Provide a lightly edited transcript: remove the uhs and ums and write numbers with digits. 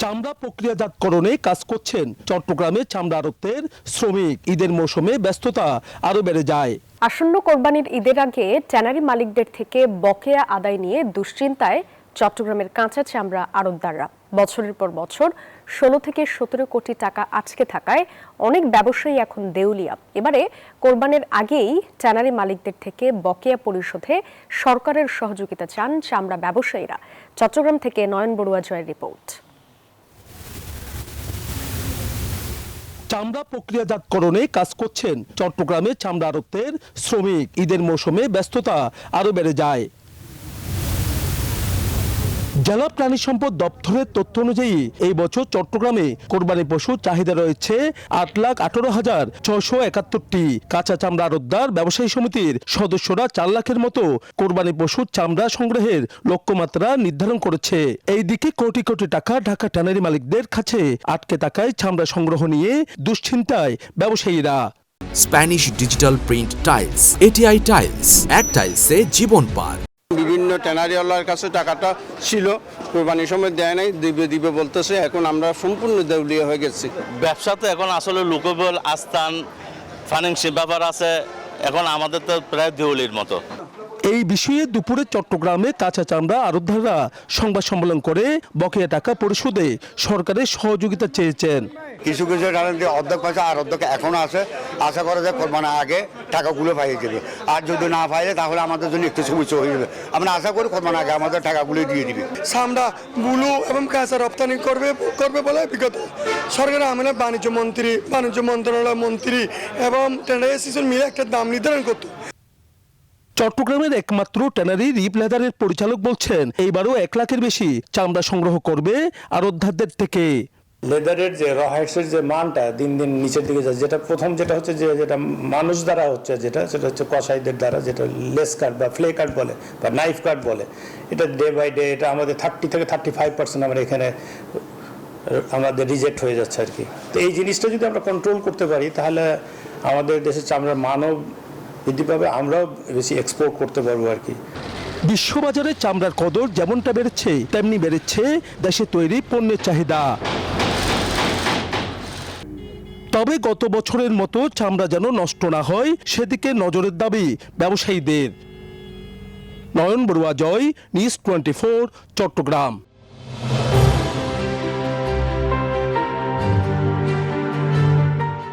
চামড়া প্রক্রিয়াজাতকরণে কাজ করছেন চট্টগ্রামে চামড়া আড়তের শ্রমিক। ঈদের মৌসুমে ব্যস্ততা আরও বেড়ে যায়। আসন্ন কোরবানির ঈদের আগে ট্যানারি মালিকদের থেকে বকেয়া আদায় নিয়ে দুশ্চিন্তায় চট্টগ্রামের কাঁচা চামড়া আড়তদাররা। বছরের পর বছর 16 থেকে 17 কোটি টাকা আটকে থাকায় অনেক ব্যবসায়ী এখন দেউলিয়া। এবারে কোরবানির আগেই ট্যানারি মালিকদের থেকে বকেয়া পরিশোধে সরকারের সহযোগিতা চান চামড়া ব্যবসায়ীরা। চট্টগ্রাম থেকে নয়ন বড়ুয়া জয়ের রিপোর্ট। চামড়া প্রক্রিয়াজাতকরণে কাজ করছেন চট্টগ্রামে চামড়া আড়তের শ্রমিক। ঈদের মৌসুমে ব্যস্ততা আরও বেড়ে যায়। জেলা প্রাণী সম্পদ দপ্তরের তথ্য অনুযায়ী এই বছর চট্টগ্রামে কোরবানি পশুর চাহিদা রয়েছে 8,18,671টি। কাঁচা চামড়া আড়তদার ব্যবসায়ী সমিতির সদস্যরা 4 লাখের মতো কোরবানি পশুর চামড়া সংগ্রহের লক্ষ্যমাত্রা নির্ধারণ করেছে। এইদিকে কোটি কোটি টাকা ঢাকা ট্যানারি মালিকদের কাছে আটকে থাকায় চামড়া সংগ্রহ নিয়ে দুশ্চিন্তায় ব্যবসায়ীরা। Spanish digital print tiles, ATI tiles, এক টাইলসে জীবন পার। বিভিন্ন ট্যানারিওয়ালার কাছে টাকাটা ছিল, কোরবানির সময় দেয় নাই, দিবে বলতেছে। এখন আমরা সম্পূর্ণ দেউলিয়া হয়ে গেছি। ব্যবসা তো এখন আসলে লোকেবল আস্থান ফাইন্যান্সিয়াল ব্যাপার আছে, এখন আমাদের তো প্রায় দেউলির মতো। এই বিষয়ে দুপুরে চট্টগ্রামে কাঁচা চামড়া আড়তদাররা সংবাদ সম্মেলন করে বকেয়া টাকা পরিশোধে সরকারের সহযোগিতা চেয়েছেন। কিছু কিছু অর্ধেক পয়সা আর অর্ধেক এখনো আছে, আশা করা যায় কোরবানির আগে টাকাগুলো পাইয়ে যাবে। আর যদি না পাইলে তাহলে আমাদের জন্য একটু সমস্যা হয়ে যাবে। আমরা আশা করি কোরবানির আগে আমাদের টাকাগুলো দিয়ে দিবে। চামড়া বুলু এবং কাঁচা রপ্তানি করবে বলে বিগত সরকার আমলে বাণিজ্য মন্ত্রণালয় মন্ত্রী এবং ট্যানারি অ্যাসোসিয়েশন মিলে একটা দাম নির্ধারণ করতো। চট্টগ্রামের একমাত্র ট্যানারি রিপ লেদারের পরিচালক বলছেন এইবারও 1 লাখের বেশি চামড়া সংগ্রহ করবে আড়তদারদের থেকে। লেদারের যে রহাইসের যে মানটা দিন দিন নিচের দিকে যাচ্ছে। যেটা প্রথম যেটা হচ্ছে যেটা মানুষ দ্বারা হচ্ছে সেটা হচ্ছে কসাইদের দ্বারা, যেটা লেস কাট বা ফ্লে কাট বলে বা নাইফ কাট বলে। এটা ডে বাই ডে এটা আমাদের 30 থেকে 35% আমরা এখানে আমাদের রিজেক্ট হয়ে যাচ্ছে আর কি। তো এই জিনিসটা যদি আমরা কন্ট্রোল করতে পারি তাহলে আমাদের দেশের চামড়ার মানও বৃদ্ধি পাবে, আমরাও বেশি এক্সপোর্ট করতে পারবো আর কি। বিশ্ববাজারে চামড়ার কদর যেমনটা বেড়েছে তেমনি বেড়েছে দেশে তৈরি পণ্যের চাহিদা। তবে গত বছরের মতো চামড়া যেন নষ্ট না হয় সেদিকে নজরের দাবি ব্যবসায়ীদের। নয়ন বড়ুয়া জয়, নিউজ 24, চট্টগ্রাম।